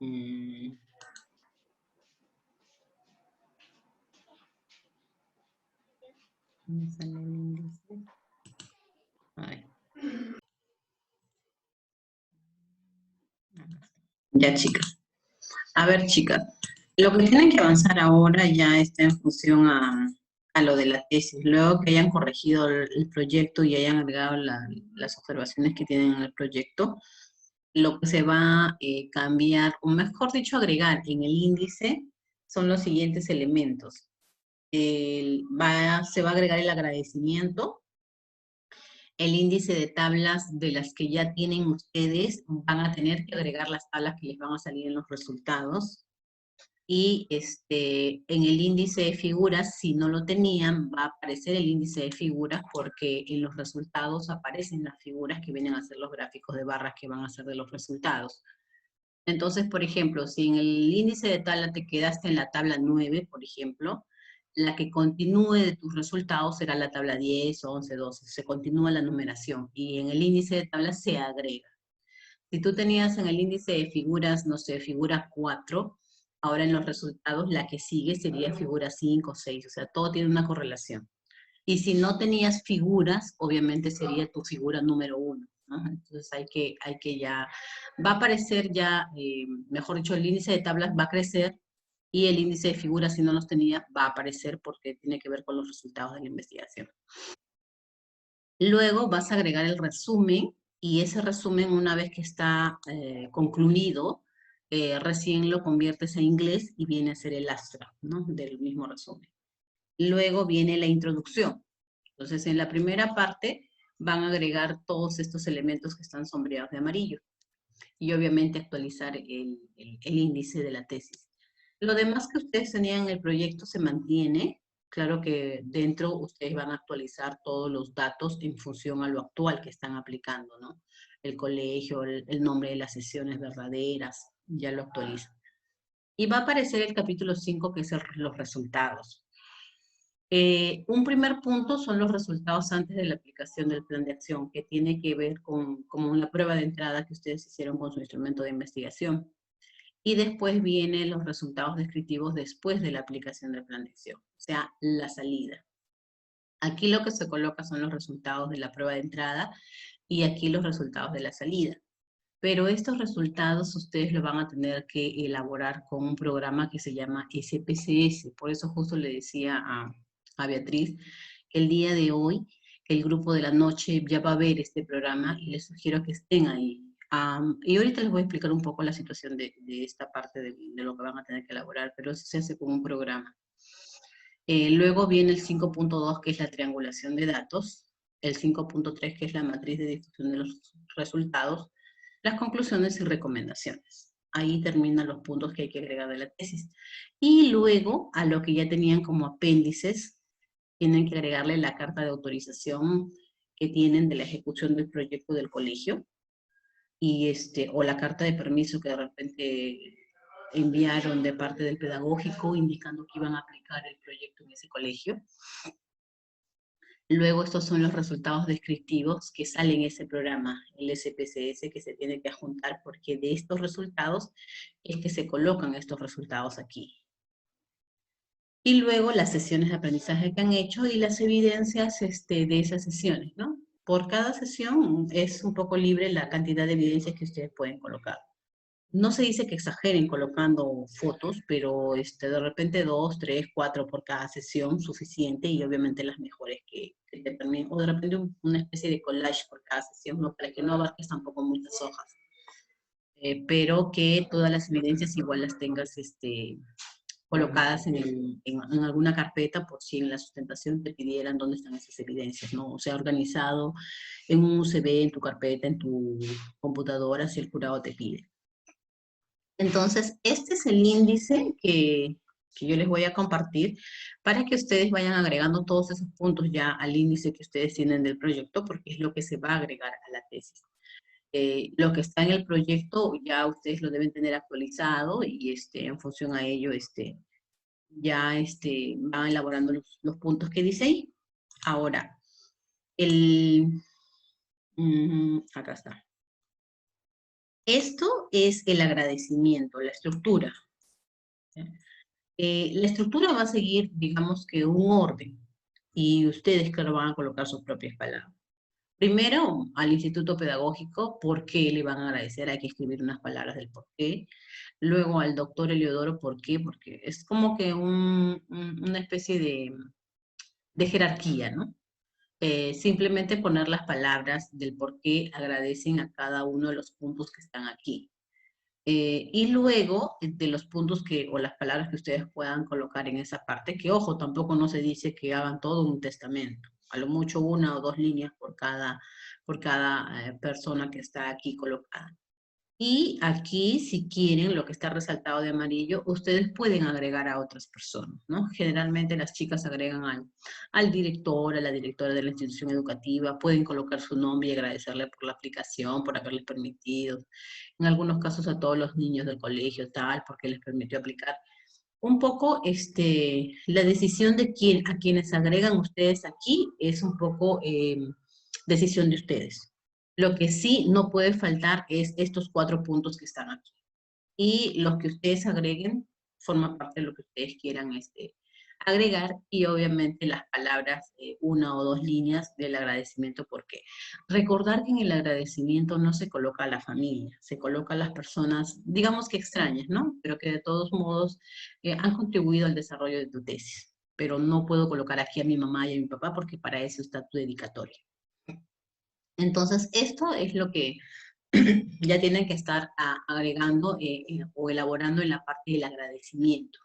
Mm, ¿dónde sale el índice? Ay. Ya, chicas. A ver, chicas, lo que tienen que avanzar ahora ya está en función a lo de la tesis. Luego que hayan corregido el proyecto y hayan agregado las observaciones que tienen en el proyecto, lo que se va a cambiar, o mejor dicho, agregar en el índice son los siguientes elementos. Se va a agregar el agradecimiento, el índice de tablas de las que ya tienen ustedes, van a tener que agregar las tablas que les van a salir en los resultados. Y en el índice de figuras, si no lo tenían, va a aparecer el índice de figuras porque en los resultados aparecen las figuras que vienen a ser los gráficos de barras que van a ser de los resultados. Entonces, por ejemplo, si en el índice de tabla te quedaste en la tabla 9, por ejemplo, la que continúe de tus resultados será la tabla 10, 11, 12. Se continúa la numeración y en el índice de tabla se agrega. Si tú tenías en el índice de figuras, no sé, figura 4, ahora en los resultados la que sigue sería figura 5, 6, o sea, todo tiene una correlación. Y si no tenías figuras, obviamente sería tu figura número 1, ¿no? Entonces hay que ya, va a aparecer ya, mejor dicho, el índice de tablas va a crecer y el índice de figuras, si no los tenía, va a aparecer porque tiene que ver con los resultados de la investigación. Luego vas a agregar el resumen y ese resumen, una vez que está concluido, recién lo conviertes a inglés y viene a ser el abstract, ¿no? Del mismo resumen. Luego viene la introducción. Entonces, en la primera parte van a agregar todos estos elementos que están sombreados de amarillo y obviamente actualizar el índice de la tesis. Lo demás que ustedes tenían en el proyecto se mantiene. Claro que dentro ustedes van a actualizar todos los datos en función a lo actual que están aplicando, ¿no? El colegio, el nombre de las sesiones verdaderas, ya lo actualizan. Y va a aparecer el capítulo 5, que es los resultados. Un primer punto son los resultados antes de la aplicación del plan de acción, que tiene que ver con una prueba de entrada que ustedes hicieron con su instrumento de investigación. Y después vienen los resultados descriptivos después de la aplicación del plan de acción, o sea, la salida. Aquí lo que se coloca son los resultados de la prueba de entrada y aquí los resultados de la salida. Pero estos resultados ustedes lo van a tener que elaborar con un programa que se llama SPSS. Por eso justo le decía a Beatriz que el día de hoy el grupo de la noche ya va a ver este programa y les sugiero que estén ahí. Y ahorita les voy a explicar un poco la situación de esta parte de lo que van a tener que elaborar, pero eso se hace con un programa. Luego viene el 5.2, que es la triangulación de datos, el 5.3, que es la matriz de difusión de los resultados, las conclusiones y recomendaciones. Ahí terminan los puntos que hay que agregar de la tesis. Y luego, a lo que ya tenían como apéndices, tienen que agregarle la carta de autorización que tienen de la ejecución del proyecto del colegio, y o la carta de permiso que de repente enviaron de parte del pedagógico indicando que iban a aplicar el proyecto en ese colegio. Luego estos son los resultados descriptivos que salen en ese programa, el SPSS, que se tiene que adjuntar porque de estos resultados es que se colocan estos resultados aquí. Y luego las sesiones de aprendizaje que han hecho y las evidencias de esas sesiones, ¿no? Por cada sesión es un poco libre la cantidad de evidencias que ustedes pueden colocar. No se dice que exageren colocando fotos, pero de repente 2, 3, 4 por cada sesión, suficiente, y obviamente las mejores que te permiten, o de repente una especie de collage por cada sesión, ¿no? Para que no abarques tampoco muchas hojas. Pero que todas las evidencias igual las tengas colocadas en alguna carpeta por si en la sustentación te pidieran dónde están esas evidencias, ¿no? O sea, organizado en un USB, en tu carpeta, en tu computadora, si el jurado te pide. Entonces, este es el índice que yo les voy a compartir para que ustedes vayan agregando todos esos puntos ya al índice que ustedes tienen del proyecto, porque es lo que se va a agregar a la tesis. Lo que está en el proyecto ya ustedes lo deben tener actualizado y en función a ello ya van elaborando los puntos que dice ahí. Ahora, acá está. Esto es el agradecimiento, la estructura. La estructura va a seguir, digamos que un orden, y ustedes, claro, van a colocar sus propias palabras. Primero, al instituto pedagógico, ¿por qué le van a agradecer? Hay que escribir unas palabras del por qué. Luego al doctor Eliodoro, ¿por qué? Porque es como que una especie de jerarquía, ¿no? Simplemente poner las palabras del por qué agradecen a cada uno de los puntos que están aquí. Y luego de los puntos o las palabras que ustedes puedan colocar en esa parte, que ojo, tampoco no se dice que hagan todo un testamento, a lo mucho una o dos líneas por cada persona que está aquí colocada. Y aquí, si quieren, lo que está resaltado de amarillo, ustedes pueden agregar a otras personas, ¿no? Generalmente las chicas agregan al director, a la directora de la institución educativa, pueden colocar su nombre y agradecerle por la aplicación, por haberles permitido. En algunos casos a todos los niños del colegio, tal, porque les permitió aplicar. Un poco, la decisión de a quienes agregan ustedes aquí es un poco decisión de ustedes. Lo que sí no puede faltar es estos 4 puntos que están aquí. Y los que ustedes agreguen forman parte de lo que ustedes quieran agregar y obviamente las palabras, una o dos líneas del agradecimiento. Porque recordar que en el agradecimiento no se coloca a la familia, se coloca a las personas, digamos que extrañas, ¿no? Pero que de todos modos han contribuido al desarrollo de tu tesis. Pero no puedo colocar aquí a mi mamá y a mi papá porque para eso está tu dedicatoria. Entonces, esto es lo que ya tienen que estar agregando o elaborando en la parte del agradecimiento.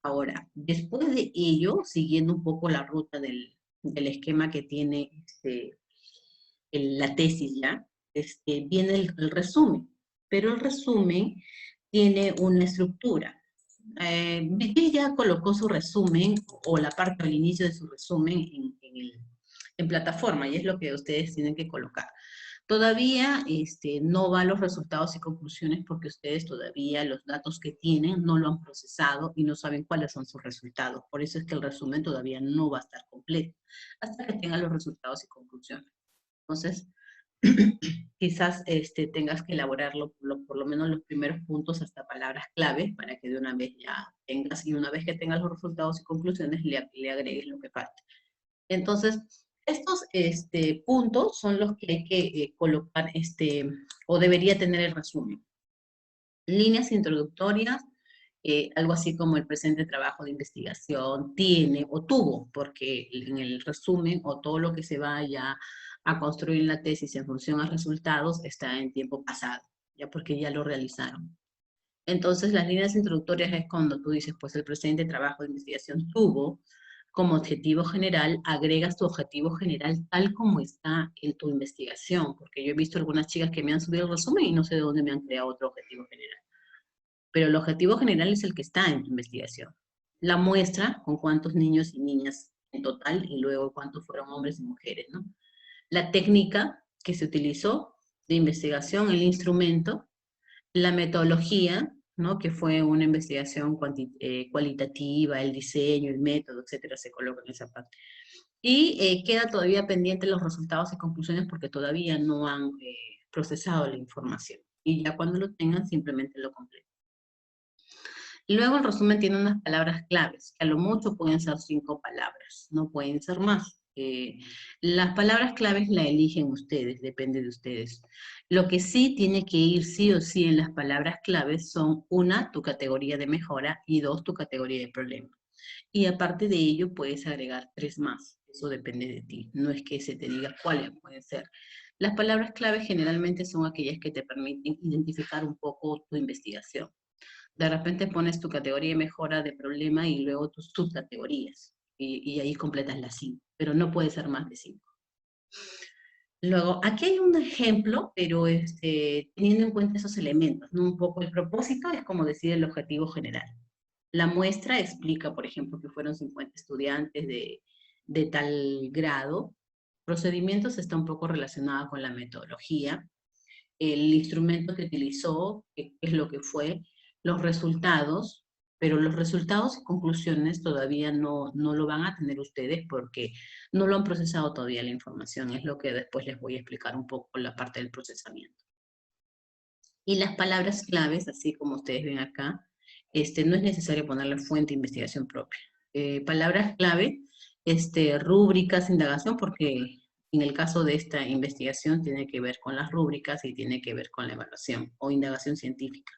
Ahora, después de ello, siguiendo un poco la ruta del esquema que tiene la tesis ya, viene el resumen, pero el resumen tiene una estructura. Vicky ya colocó su resumen o la parte al inicio de su resumen en plataforma y es lo que ustedes tienen que colocar. Todavía no van los resultados y conclusiones porque ustedes todavía los datos que tienen no lo han procesado y no saben cuáles son sus resultados. Por eso es que el resumen todavía no va a estar completo hasta que tengan los resultados y conclusiones. Entonces, quizás tengas que elaborarlo por lo menos los primeros puntos hasta palabras clave para que de una vez ya tengas, y una vez que tengas los resultados y conclusiones le agregues lo que falta. Entonces, estos puntos son los que hay que colocar, o debería tener el resumen. Líneas introductorias, algo así como el presente trabajo de investigación tiene o tuvo, porque en el resumen o todo lo que se vaya a construir en la tesis en función a resultados está en tiempo pasado, ya porque ya lo realizaron. Entonces, las líneas introductorias es cuando tú dices, pues el presente trabajo de investigación tuvo como objetivo general, agregas tu objetivo general tal como está en tu investigación, porque yo he visto algunas chicas que me han subido el resumen y no sé de dónde me han creado otro objetivo general. Pero el objetivo general es el que está en tu investigación. La muestra con cuántos niños y niñas en total y luego cuántos fueron hombres y mujeres, ¿no? La técnica que se utilizó de investigación, el instrumento, la metodología, ¿no? Que fue una investigación cualitativa, el diseño, el método, etcétera, se coloca en esa parte. Y queda todavía pendiente los resultados y conclusiones porque todavía no han procesado la información. Y ya cuando lo tengan, simplemente lo completan. Luego el resumen tiene unas palabras claves, que a lo mucho pueden ser 5 palabras, no pueden ser más. Las palabras claves la eligen ustedes, depende de ustedes. Lo que sí tiene que ir sí o sí en las palabras claves son, 1, tu categoría de mejora, y 2, tu categoría de problema. Y aparte de ello puedes agregar 3 más, eso depende de ti, no es que se te diga cuáles pueden ser. Las palabras claves generalmente son aquellas que te permiten identificar un poco tu investigación. De repente pones tu categoría de mejora de problema y luego tus subcategorías. Y ahí completas las 5, pero no puede ser más de 5. Luego, aquí hay un ejemplo, pero teniendo en cuenta esos elementos, ¿no? Un poco el propósito es como decir el objetivo general. La muestra explica, por ejemplo, que fueron 50 estudiantes de tal grado. Procedimientos está un poco relacionado con la metodología. El instrumento que utilizó, qué es lo que fue, los resultados, pero los resultados y conclusiones todavía no lo van a tener ustedes porque no lo han procesado todavía la información. Es lo que después les voy a explicar un poco la parte del procesamiento. Y las palabras claves, así como ustedes ven acá, no es necesario ponerle fuente de investigación propia. Palabras clave, rúbricas, indagación, porque en el caso de esta investigación tiene que ver con las rúbricas y tiene que ver con la evaluación o indagación científica.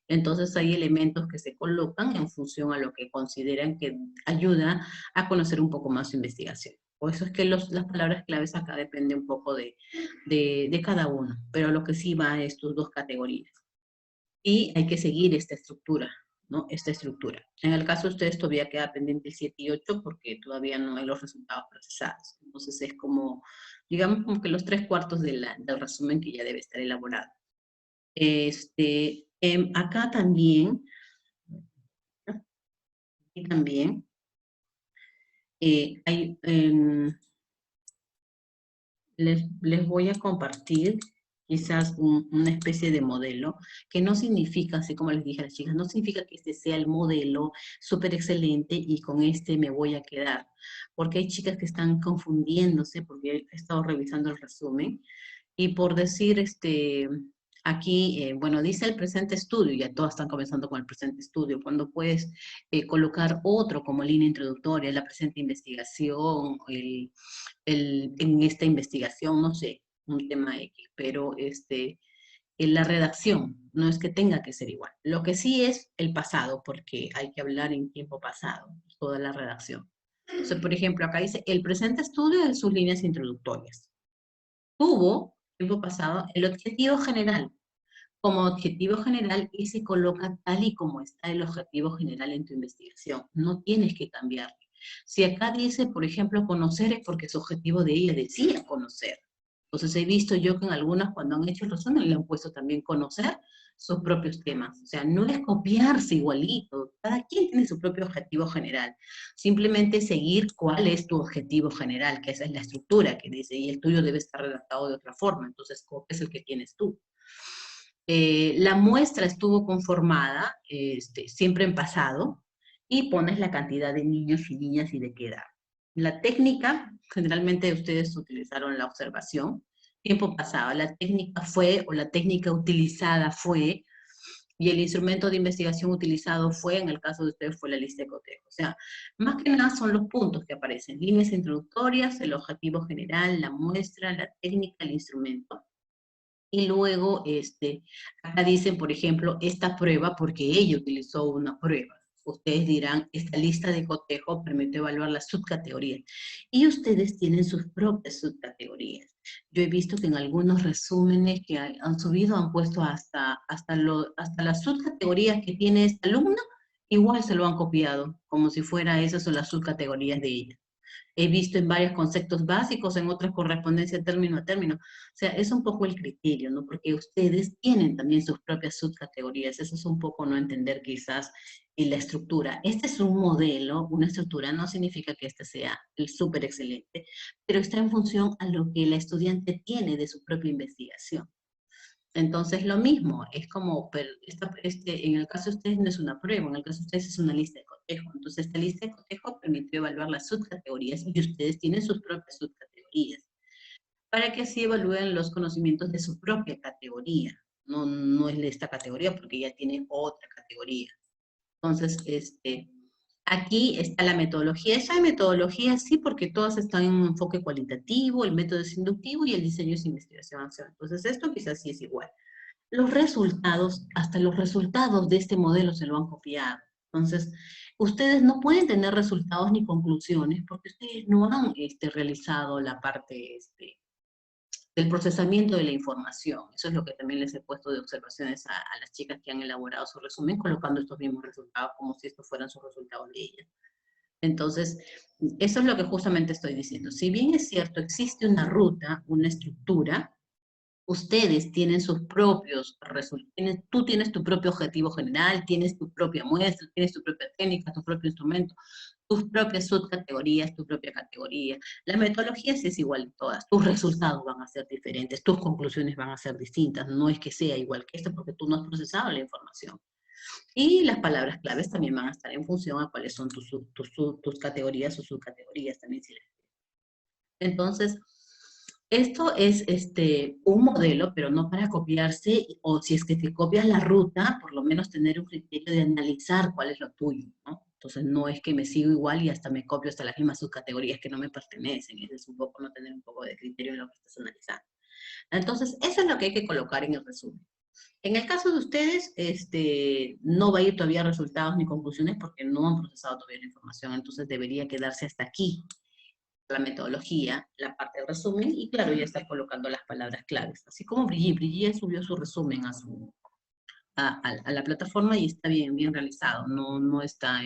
Entonces hay elementos que se colocan en función a lo que consideran que ayuda a conocer un poco más su investigación. Por eso es que las palabras claves acá dependen un poco de cada uno, pero lo que sí va es tus dos categorías. Y hay que seguir esta estructura, ¿no? Esta estructura. En el caso de ustedes todavía queda pendiente el 7 y 8 porque todavía no hay los resultados procesados. Entonces es como, digamos, como que los 3/4 del resumen que ya debe estar elaborado. Acá también, hay, les voy a compartir quizás una especie de modelo, que no significa, así como les dije a las chicas, no significa que este sea el modelo súper excelente y con este me voy a quedar, porque hay chicas que están confundiéndose, porque he estado revisando el resumen, y por decir, aquí, bueno, dice el presente estudio, ya todas están comenzando con el presente estudio, cuando puedes colocar otro como línea introductoria, la presente investigación, en esta investigación, no sé, un tema X, pero en la redacción, no es que tenga que ser igual. Lo que sí es el pasado, porque hay que hablar en tiempo pasado, toda la redacción. Entonces, por ejemplo, acá dice, el presente estudio de sus líneas introductorias. Tuvo, tiempo pasado, el objetivo general. Como objetivo general y se coloca tal y como está el objetivo general en tu investigación. No tienes que cambiar. Si acá dice, por ejemplo, conocer, es porque su objetivo de ella decía conocer. Entonces he visto yo que en algunas cuando han hecho el resumen le han puesto también conocer sus propios temas. O sea, no es copiarse igualito. Cada quien tiene su propio objetivo general. Simplemente seguir cuál es tu objetivo general, que esa es la estructura que dice, y el tuyo debe estar redactado de otra forma. Entonces, es el que tienes tú. La muestra estuvo conformada siempre en pasado y pones la cantidad de niños y niñas y de qué edad. La técnica, generalmente ustedes utilizaron la observación, tiempo pasado, la técnica fue o la técnica utilizada fue y el instrumento de investigación utilizado fue, en el caso de ustedes, fue la lista de cotejo. O sea, más que nada son los puntos que aparecen, líneas introductorias, el objetivo general, la muestra, la técnica, el instrumento. Y luego, acá dicen, por ejemplo, esta prueba, porque ella utilizó una prueba. Ustedes dirán, esta lista de cotejo permite evaluar las subcategorías. Y ustedes tienen sus propias subcategorías. Yo he visto que en algunos resúmenes que han subido han puesto hasta las subcategorías que tiene esta alumna, igual se lo han copiado, como si fuera esas son las subcategorías de ella. He visto en varios conceptos básicos, en otras correspondencia término a término. O sea, es un poco el criterio, ¿no? Porque ustedes tienen también sus propias subcategorías. Eso es un poco no entender quizás en la estructura. Este es un modelo, una estructura, no significa que este sea el súper excelente, pero está en función a lo que la estudiante tiene de su propia investigación. Entonces, lo mismo, es como, en el caso de ustedes no es una prueba, en el caso de ustedes es una lista de cotejo. Entonces, esta lista de cotejo permitió evaluar las subcategorías y ustedes tienen sus propias subcategorías para que así evalúen los conocimientos de su propia categoría. No, no es de esta categoría porque ya tiene otra categoría. Entonces, aquí está la metodología. Esa metodología sí, porque todas están en un enfoque cualitativo, el método es inductivo y el diseño es investigación-acción. Entonces, esto quizás sí es igual. Los resultados, hasta los resultados de este modelo se lo han copiado. Entonces, ustedes no pueden tener resultados ni conclusiones porque ustedes no han realizado la parte del procesamiento de la información. Eso es lo que también les he puesto de observaciones a las chicas que han elaborado su resumen, colocando estos mismos resultados como si estos fueran sus resultados de ellas. Entonces, eso es lo que justamente estoy diciendo. Si bien es cierto, existe una ruta, una estructura, ustedes tienen sus propios resultados, tú tienes tu propio objetivo general, tienes tu propia muestra, tienes tu propia técnica, tu propio instrumento, tus propias subcategorías, tu propia categoría. La metodología sí es igual en todas, tus resultados van a ser diferentes, tus conclusiones van a ser distintas, no es que sea igual que esto porque tú no has procesado la información. Y las palabras claves también van a estar en función a cuáles son tus categorías o subcategorías también. Entonces, Esto es un modelo, pero no para copiarse, o si es que te copias la ruta, por lo menos tener un criterio de analizar cuál es lo tuyo, ¿no? Entonces no es que me sigo igual y hasta me copio hasta las mismas subcategorías que no me pertenecen, es un poco no tener un poco de criterio en lo que estás analizando. Entonces, eso es lo que hay que colocar en el resumen. En el caso de ustedes, no va a ir todavía a resultados ni conclusiones porque no han procesado todavía la información, entonces debería quedarse hasta aquí la metodología, la parte del resumen, y claro, ya está colocando las palabras claves. Así como Brigitte subió su resumen a la plataforma y está bien, bien realizado, no está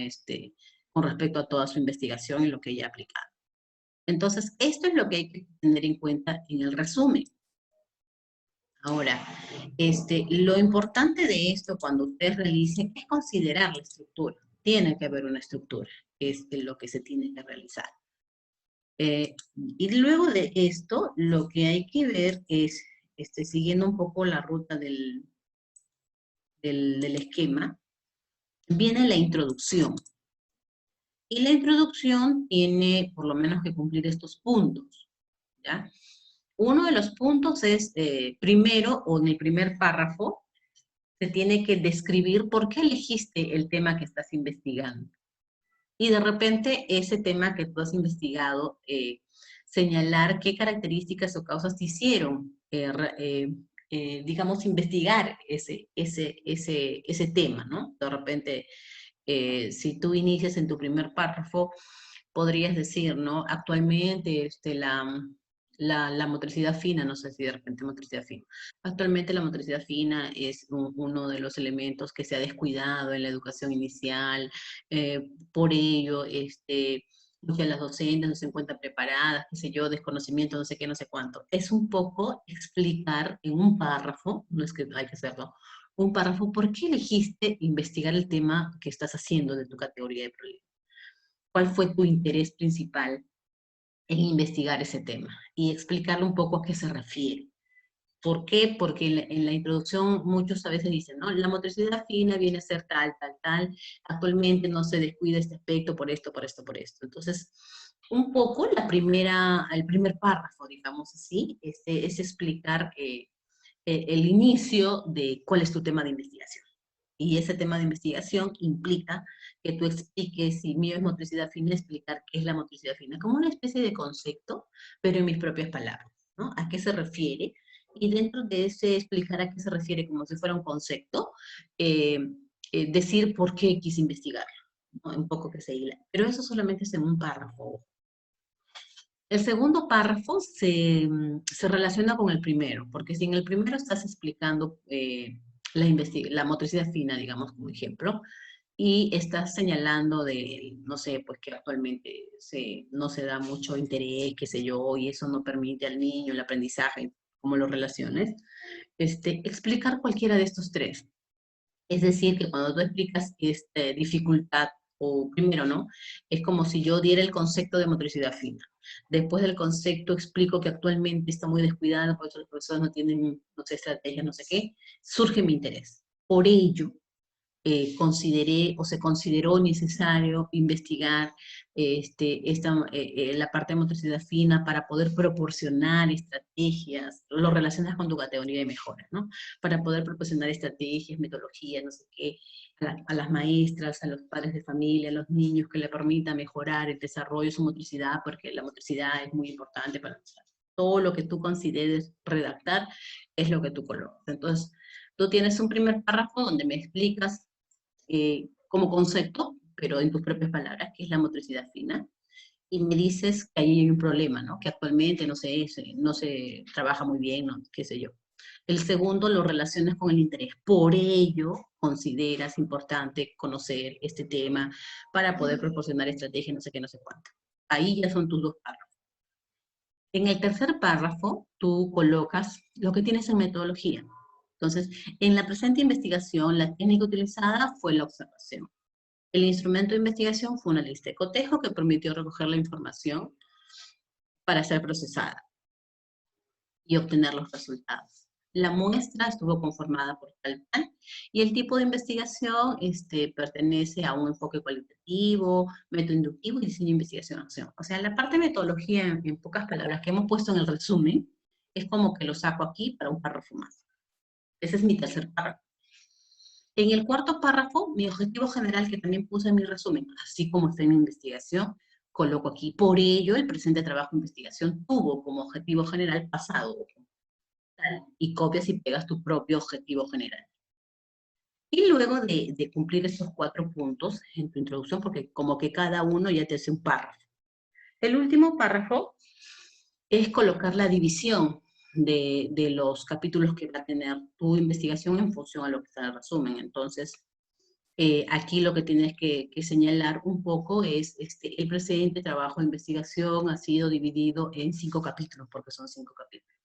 con respecto a toda su investigación y lo que ella ha aplicado. Entonces, esto es lo que hay que tener en cuenta en el resumen. Ahora, lo importante de esto cuando usted realice es considerar la estructura. Tiene que haber una estructura, es lo que se tiene que realizar. Y luego de esto, lo que hay que ver es, siguiendo un poco la ruta del esquema, viene la introducción. Y la introducción tiene por lo menos que cumplir estos puntos, ¿ya? Uno de los puntos es, primero, o en el primer párrafo, se tiene que describir por qué elegiste el tema que estás investigando. Y de repente ese tema que tú has investigado, señalar qué características o causas te hicieron, digamos, investigar ese tema, ¿no? De repente, si tú inicias en tu primer párrafo, podrías decir, ¿no? Actualmente, la motricidad fina, no sé si de repente motricidad fina. Actualmente la motricidad fina es uno de los elementos que se ha descuidado en la educación inicial, por ello, muchas de las docentes no se encuentran preparadas, qué sé yo, desconocimiento, no sé qué, no sé cuánto. Es un poco explicar en un párrafo, no es que hay que hacerlo, un párrafo, ¿por qué elegiste investigar el tema que estás haciendo de tu categoría de problema? ¿Cuál fue tu interés principal en investigar ese tema? Y explicarle un poco a qué se refiere. ¿Por qué? Porque en la introducción muchos a veces dicen, ¿no? La motricidad fina viene a ser tal, tal, tal. Actualmente no se descuida este aspecto por esto, por esto, por esto. Entonces, un poco el primer párrafo, digamos así, es explicar el inicio de cuál es tu tema de investigación. Y ese tema de investigación implica que tú expliques, si mío es motricidad fina, explicar qué es la motricidad fina, como una especie de concepto, pero en mis propias palabras, ¿no? ¿A qué se refiere? Y dentro de ese explicar a qué se refiere como si fuera un concepto, eh, decir por qué quise investigarlo, ¿no? Un poco que se hila. Pero eso solamente es en un párrafo. El segundo párrafo se relaciona con el primero, porque si en el primero estás explicando la motricidad fina, digamos, como ejemplo, y estás señalando de, no sé, pues que actualmente no se da mucho interés, qué sé yo, y eso no permite al niño el aprendizaje, como lo relaciones, explicar cualquiera de estos tres. Es decir, que cuando tú explicas dificultad, o primero, ¿no? Es como si yo diera el concepto de motricidad fina. Después del concepto explico que actualmente está muy descuidado, por eso los profesores no tienen, no sé, estrategias, no sé qué. Surge mi interés. Por ello, consideré o se consideró necesario investigar la parte de motricidad fina para poder proporcionar estrategias, lo relacionas con tu categoría de mejora, ¿no? Para poder proporcionar estrategias, metodologías, no sé qué, a las maestras, a los padres de familia, a los niños, que le permita mejorar el desarrollo de su motricidad, porque la motricidad es muy importante para nosotros. Todo lo que tú consideres redactar es lo que tú colocas. Entonces, tú tienes un primer párrafo donde me explicas como concepto, pero en tus propias palabras, que es la motricidad fina, y me dices que ahí hay un problema, ¿no? Que actualmente no se trabaja muy bien, ¿no? Qué sé yo. El segundo lo relacionas con el interés. Por ello, consideras importante conocer este tema para poder proporcionar estrategias, no sé qué, no sé cuánto. Ahí ya son tus dos párrafos. En el tercer párrafo, tú colocas lo que tienes en metodología. Entonces, en la presente investigación, la técnica utilizada fue la observación. El instrumento de investigación fue una lista de cotejo que permitió recoger la información para ser procesada y obtener los resultados. La muestra estuvo conformada por tal, y el tipo de investigación pertenece a un enfoque cualitativo, método inductivo y diseño de investigación-acción. O sea, la parte de metodología, en pocas palabras, que hemos puesto en el resumen, es como que lo saco aquí para un párrafo más. Ese es mi tercer párrafo. En el cuarto párrafo, mi objetivo general, que también puse en mi resumen, así como está en mi investigación, coloco aquí. Por ello, el presente trabajo de investigación tuvo como objetivo general pasado, y copias y pegas tu propio objetivo general. Y luego de cumplir esos 4 puntos en tu introducción, porque como que cada uno ya te hace un párrafo. El último párrafo es colocar la división de los capítulos que va a tener tu investigación en función a lo que está en el resumen. Entonces, aquí lo que tienes que señalar un poco es el presente trabajo de investigación ha sido dividido en 5 capítulos, porque son 5 capítulos.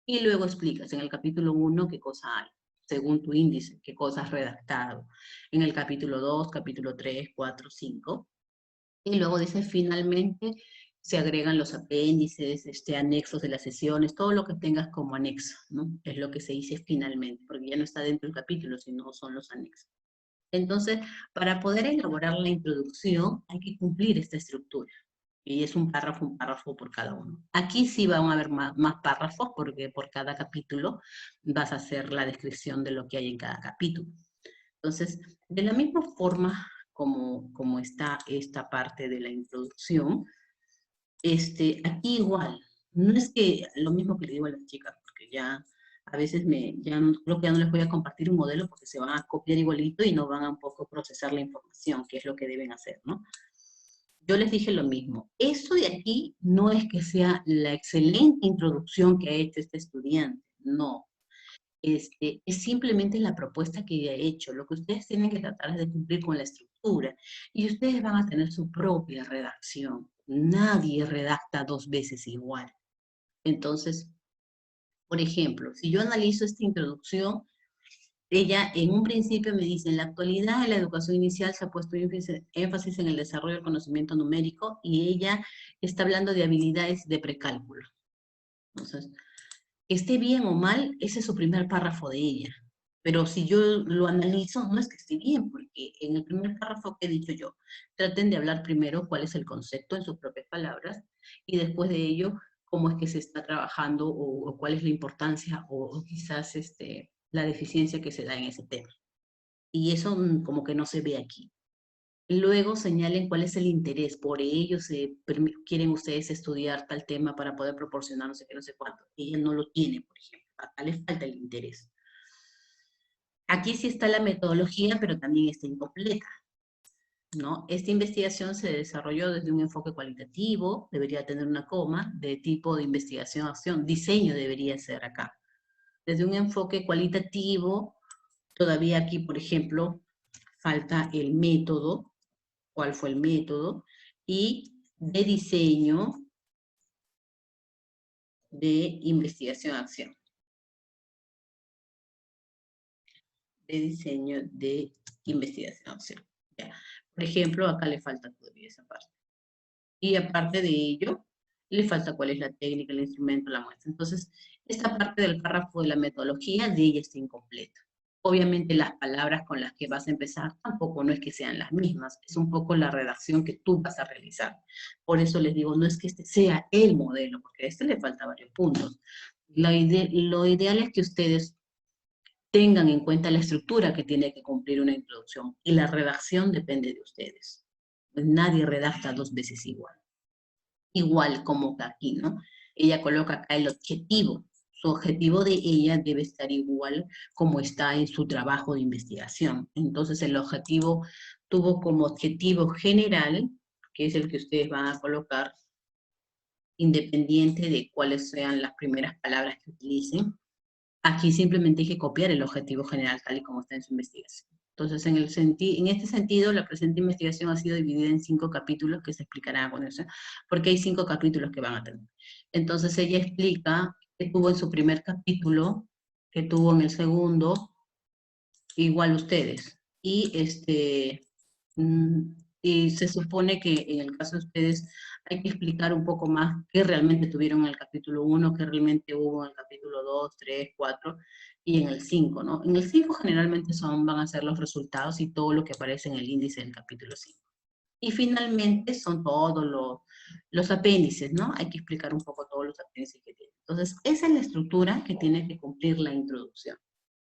Y luego explicas en el capítulo 1 qué cosa hay, según tu índice, qué cosas has redactado. En el capítulo 2, capítulo 3, 4, 5. Y luego dice, finalmente, se agregan los apéndices, anexos de las sesiones, todo lo que tengas como anexo, ¿no? Es lo que se dice finalmente, porque ya no está dentro del capítulo, sino son los anexos. Entonces, para poder elaborar la introducción, hay que cumplir esta estructura. Y es un párrafo por cada uno. Aquí sí van a haber más párrafos, porque por cada capítulo vas a hacer la descripción de lo que hay en cada capítulo. Entonces, de la misma forma como está esta parte de la introducción, aquí igual, no es que lo mismo que le digo a las chicas, porque ya a veces creo que ya no les voy a compartir un modelo porque se van a copiar igualito y no van a un poco procesar la información, que es lo que deben hacer, ¿no? Yo les dije lo mismo. Eso de aquí no es que sea la excelente introducción que ha hecho este estudiante, no. Es simplemente la propuesta que ella ha hecho. Lo que ustedes tienen que tratar es de cumplir con la estructura. Y ustedes van a tener su propia redacción. Nadie redacta 2 veces igual. Entonces, por ejemplo, si yo analizo esta introducción, ella en un principio me dice, en la actualidad en la educación inicial se ha puesto énfasis en el desarrollo del conocimiento numérico y ella está hablando de habilidades de precálculo. Entonces, esté bien o mal, ese es su primer párrafo de ella. Pero si yo lo analizo, no es que esté bien, porque en el primer párrafo que he dicho yo, traten de hablar primero cuál es el concepto en sus propias palabras y después de ello, cómo es que se está trabajando o cuál es la importancia o quizás la deficiencia que se da en ese tema. Y eso como que no se ve aquí. Luego señalen cuál es el interés, por ello quieren ustedes estudiar tal tema para poder proporcionar no sé qué, no sé cuánto. Ella no lo tiene, por ejemplo, acá le falta el interés. Aquí sí está la metodología, pero también está incompleta, ¿no? Esta investigación se desarrolló desde un enfoque cualitativo, debería tener una coma, de tipo de investigación-acción, diseño debería ser acá. Desde un enfoque cualitativo, todavía aquí, por ejemplo, falta el método, cuál fue el método, y de diseño de investigación-acción. De diseño de investigación-acción. Por ejemplo, acá le falta todavía esa parte. Y aparte de ello, le falta cuál es la técnica, el instrumento, la muestra. Entonces, esta parte del párrafo de la metodología de ella está incompleta. Obviamente las palabras con las que vas a empezar tampoco no es que sean las mismas, es un poco la redacción que tú vas a realizar. Por eso les digo, no es que este sea el modelo, porque a este le falta varios puntos. Lo ideal es que ustedes tengan en cuenta la estructura que tiene que cumplir una introducción y la redacción depende de ustedes. Nadie redacta 2 veces igual. Igual como aquí, ¿no? Ella coloca acá el objetivo. Su objetivo de ella debe estar igual como está en su trabajo de investigación. Entonces el objetivo tuvo como objetivo general, que es el que ustedes van a colocar, independiente de cuáles sean las primeras palabras que utilicen. Aquí simplemente hay que copiar el objetivo general tal y como está en su investigación. Entonces, en este sentido, la presente investigación ha sido dividida en 5 capítulos que se explicarán a continuación, porque hay 5 capítulos que van a tener. Entonces, ella explica qué tuvo en su primer capítulo, qué tuvo en el segundo, igual ustedes. Y Y se supone que en el caso de ustedes hay que explicar un poco más qué realmente tuvieron en el capítulo 1, qué realmente hubo en el capítulo 2, 3, 4 y en el 5, ¿no? En el 5 generalmente van a ser los resultados y todo lo que aparece en el índice del capítulo 5. Y finalmente son todos los apéndices, ¿no? Hay que explicar un poco todos los apéndices que tiene. Entonces, esa es la estructura que tiene que cumplir la introducción.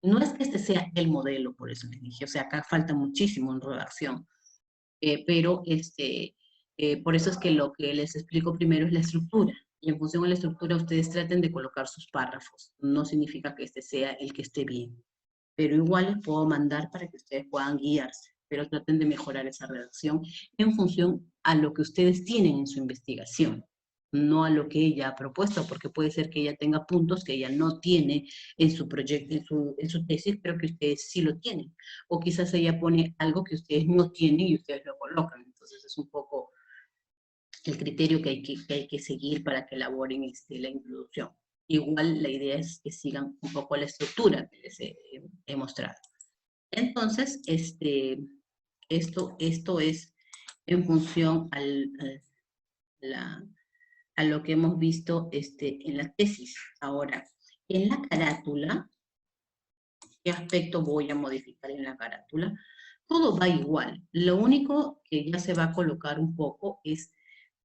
No es que este sea el modelo, por eso les dije, o sea, acá falta muchísimo en redacción, pero por eso es que lo que les explico primero es la estructura. Y en función de la estructura ustedes traten de colocar sus párrafos. No significa que este sea el que esté bien, pero igual les puedo mandar para que ustedes puedan guiarse, pero traten de mejorar esa redacción en función a lo que ustedes tienen en su investigación, no a lo que ella ha propuesto, porque puede ser que ella tenga puntos que ella no tiene en su proyecto, en su tesis, pero que ustedes sí lo tienen. O quizás ella pone algo que ustedes no tienen y ustedes lo colocan. Entonces es un poco el criterio que hay que seguir para que elaboren la introducción. Igual la idea es que sigan un poco la estructura que les he mostrado. Entonces, esto es en función a lo que hemos visto en la tesis. Ahora, en la carátula, ¿qué aspecto voy a modificar en la carátula? Todo va igual. Lo único que ya se va a colocar un poco es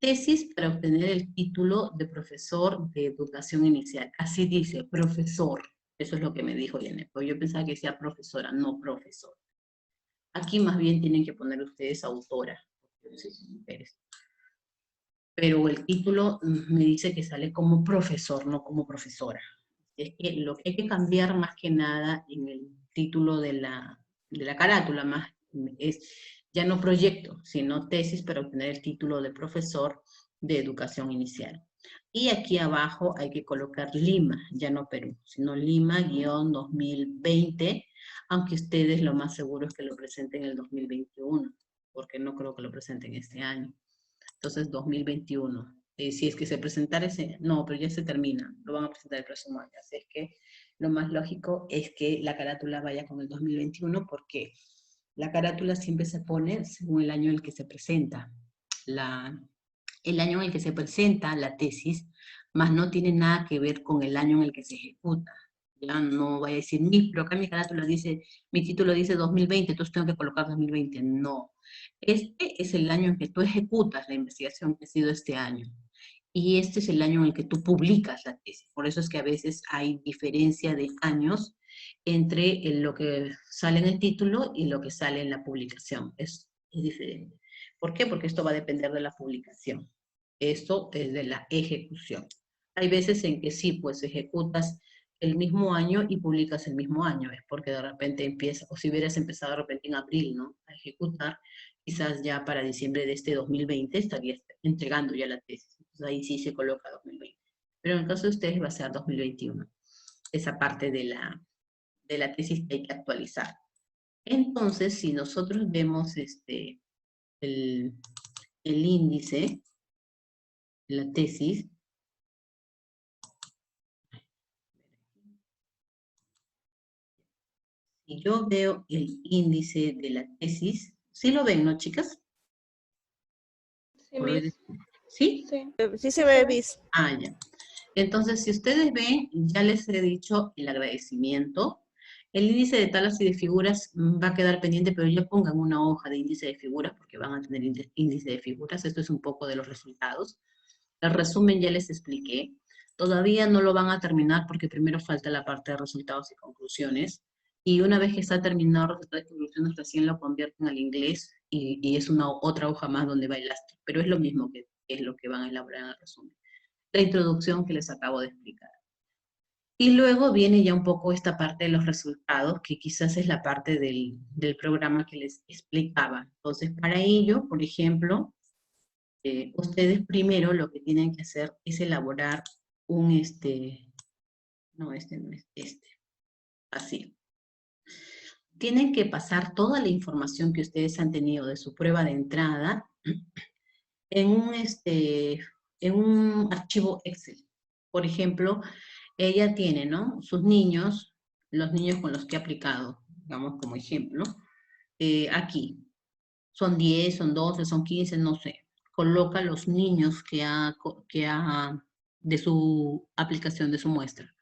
tesis para obtener el título de profesor de educación inicial. Así dice, profesor. Eso es lo que me dijo Yanet. Yo pensaba que decía profesora, no profesor. Aquí más bien tienen que poner ustedes autora. Pero el título me dice que sale como profesor, no como profesora. Es que lo que hay que cambiar más que nada en el título de la carátula más es ya no proyecto, sino tesis para obtener el título de profesor de educación inicial. Y aquí abajo hay que colocar Lima, ya no Perú, sino Lima-2020, aunque ustedes lo más seguro es que lo presenten en el 2021, porque no creo que lo presenten este año. Entonces, 2021. Si es que se presentara ese, no, pero ya se termina, lo van a presentar el próximo año. Así es que lo más lógico es que la carátula vaya con el 2021 porque la carátula siempre se pone según el año en el que se presenta. El año en el que se presenta la tesis, más no tiene nada que ver con el año en el que se ejecuta. Ya no voy a decir, pero acá mi carátula dice, mi título dice 2020, entonces tengo que colocar 2020. No. Este es el año en que tú ejecutas la investigación que ha sido este año. Y este es el año en el que tú publicas la tesis. Por eso es que a veces hay diferencia de años entre lo que sale en el título y lo que sale en la publicación. Es diferente. ¿Por qué? Porque esto va a depender de la publicación. Esto es de la ejecución. Hay veces en que sí, pues ejecutas el mismo año y publicas el mismo año. Es porque de repente empieza, o si hubieras empezado de repente en abril, ¿no? A ejecutar, quizás ya para diciembre de este 2020 estarías entregando ya la tesis. Entonces ahí sí se coloca 2020. Pero en el caso de ustedes va a ser 2021. Esa parte de la tesis que hay que actualizar. Entonces, si nosotros vemos el, el índice, la tesis, y yo veo el índice de la tesis, ¿sí lo ven, no, chicas? Sí, Miss. ¿Sí? Sí se ve, Miss. Ah, ya. Entonces, si ustedes ven, ya les he dicho el agradecimiento. El índice de tablas y de figuras va a quedar pendiente, pero ya pongan una hoja de índice de figuras porque van a tener índice de figuras. Esto es un poco de los resultados. El resumen ya les expliqué. Todavía no lo van a terminar porque primero falta la parte de resultados y conclusiones. Y una vez que está terminado resultados y conclusiones, recién lo convierten al inglés y es una otra hoja más donde va el lastre. Pero es lo mismo que es lo que van a elaborar en el resumen. La introducción que les acabo de explicar. Y luego viene ya un poco esta parte de los resultados, que quizás es la parte del programa que les explicaba. Entonces, para ello, por ejemplo, ustedes primero lo que tienen que hacer es elaborar un, no es así. Tienen que pasar toda la información que ustedes han tenido de su prueba de entrada en en un archivo Excel. Por ejemplo, ella tiene, ¿no? Sus niños, los niños con los que ha aplicado, digamos como ejemplo, aquí. son 10, son 12, son 15, no sé. Coloca los niños de su aplicación, de su muestra.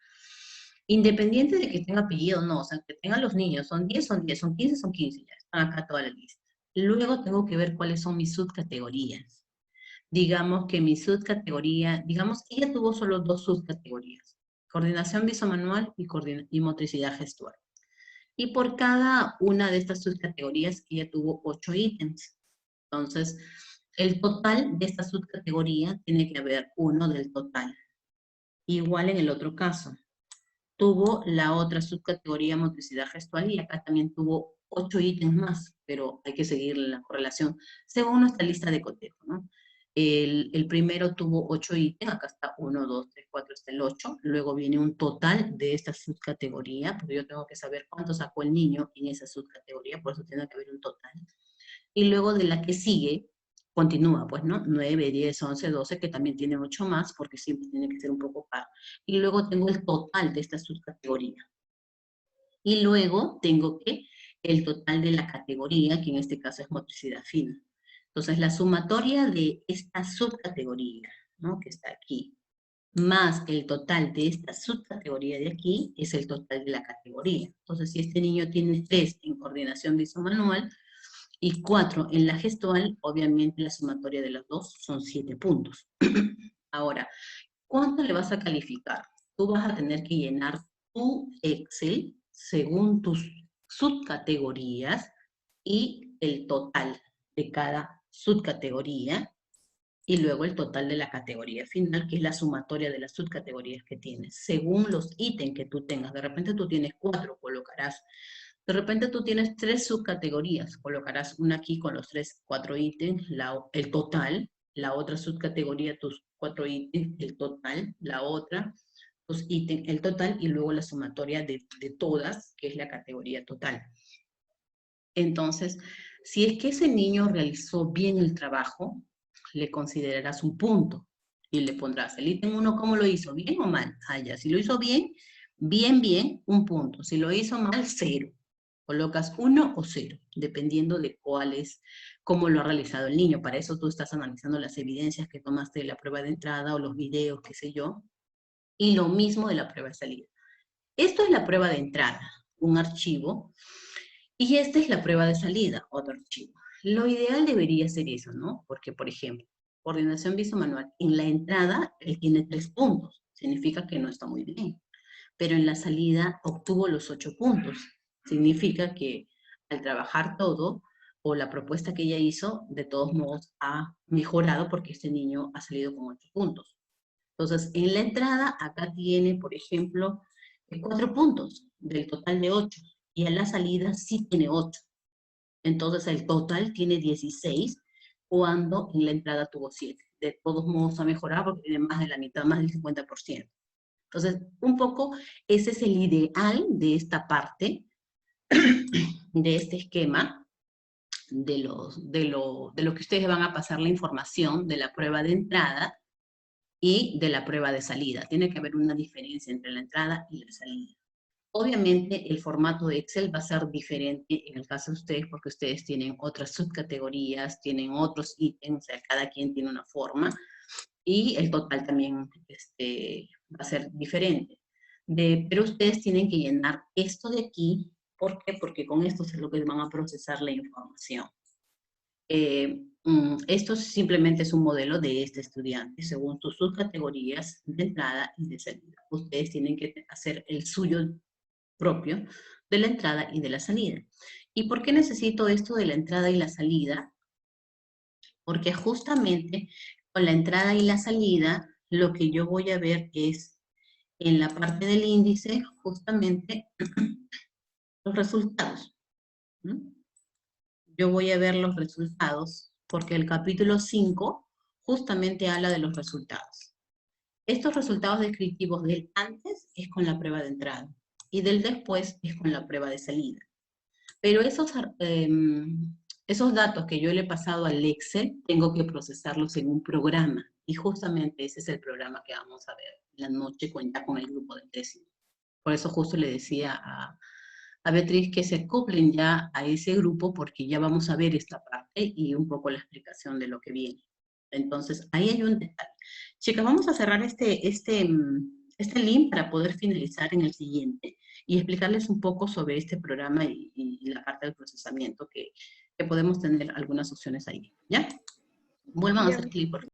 Independiente de que tenga apellido o no, o sea, que tengan los niños, son 10, son 10, son 15, son 15, ya están acá toda la lista. Luego tengo que ver cuáles son mis subcategorías. Digamos que mi subcategoría, digamos que ella tuvo solo 2 subcategorías, coordinación visomanual y motricidad gestual. Y por cada una de estas subcategorías, ella tuvo 8 ítems. Entonces, el total de esta subcategoría tiene que haber 1 del total. Igual en el otro caso. Tuvo la otra subcategoría motricidad gestual y acá también tuvo 8 ítems más, pero hay que seguir la correlación según nuestra lista de cotejo, ¿no? El primero tuvo 8 ítems, acá está 1, 2, 3, 4, está el 8, luego viene un total de esta subcategoría, porque yo tengo que saber cuánto sacó el niño en esa subcategoría, por eso tiene que haber un total. Y luego de la que sigue, continúa, pues, ¿no? 9, 10, 11, 12, que también tiene 8 más, porque siempre tiene que ser un poco par. Y luego tengo el total de esta subcategoría. Y luego tengo que el total de la categoría, que en este caso es motricidad fina. Entonces, la sumatoria de esta subcategoría, ¿no? Que está aquí, más el total de esta subcategoría de aquí, es el total de la categoría. Entonces, si este niño tiene 3 en coordinación visomanual y 4 en la gestual, obviamente la sumatoria de los dos son 7 puntos. Ahora, ¿cuánto le vas a calificar? Tú vas a tener que llenar tu Excel según tus subcategorías y el total de cada subcategoría y luego el total de la categoría final, que es la sumatoria de las subcategorías que tienes, según los ítems que tú tengas. De repente tú tienes 4, colocarás. De repente tú tienes 3 subcategorías, colocarás una aquí con los 3, 4 ítems, el total, la otra subcategoría, tus 4 ítems, el total, la otra, tus ítems, el total, y luego la sumatoria de todas, que es la categoría total. Entonces, si es que ese niño realizó bien el trabajo, le considerarás un punto y le pondrás el ítem 1, ¿cómo lo hizo? ¿Bien o mal? Ah, ya. Si lo hizo bien, bien, un punto. Si lo hizo mal, 0. Colocas 1 o 0, dependiendo de cómo lo ha realizado el niño. Para eso tú estás analizando las evidencias que tomaste de la prueba de entrada o los videos, qué sé yo, y lo mismo de la prueba de salida. Esto es la prueba de entrada, un archivo, y esta es la prueba de salida, otro archivo. Lo ideal debería ser eso, ¿no? Porque, por ejemplo, coordinación visomanual, en la entrada él tiene 3 puntos, significa que no está muy bien, pero en la salida obtuvo los 8 puntos, significa que al trabajar todo, o la propuesta que ella hizo, de todos modos ha mejorado porque este niño ha salido con 8 puntos. Entonces, en la entrada, acá tiene, por ejemplo, 4 puntos del total de 8, y en la salida sí tiene 8. Entonces, el total tiene 16, cuando en la entrada tuvo 7. De todos modos ha mejorado porque tiene más de la mitad, más del 50%. Entonces, un poco ese es el ideal de esta parte, de este esquema, de lo que ustedes van a pasar la información de la prueba de entrada y de la prueba de salida. Tiene que haber una diferencia entre la entrada y la salida. Obviamente el formato de Excel va a ser diferente en el caso de ustedes porque ustedes tienen otras subcategorías, tienen otros ítems, o sea, cada quien tiene una forma y el total también va a ser diferente. Pero ustedes tienen que llenar esto de aquí. ¿Por qué? Porque con esto es lo que van a procesar la información. Esto simplemente es un modelo de este estudiante, según sus subcategorías de entrada y de salida. Ustedes tienen que hacer el suyo propio de la entrada y de la salida. ¿Y por qué necesito esto de la entrada y la salida? Porque justamente con la entrada y la salida, lo que yo voy a ver es en la parte del índice, justamente los resultados. ¿No? Yo voy a ver los resultados, porque el capítulo 5 justamente habla de los resultados. Estos resultados descriptivos del antes es con la prueba de entrada y del después es con la prueba de salida. Pero esos datos que yo le he pasado al Excel, tengo que procesarlos en un programa. Y justamente ese es el programa que vamos a ver. La noche cuenta con el grupo de décimo. Por eso justo le decía a Beatriz que se acoplen ya a ese grupo porque ya vamos a ver esta parte y un poco la explicación de lo que viene. Entonces, ahí hay un detalle. Chicas, vamos a cerrar este link para poder finalizar en el siguiente y explicarles un poco sobre este programa y la parte del procesamiento que podemos tener algunas opciones ahí. ¿Ya? Vuelvan a hacer clic, por favor.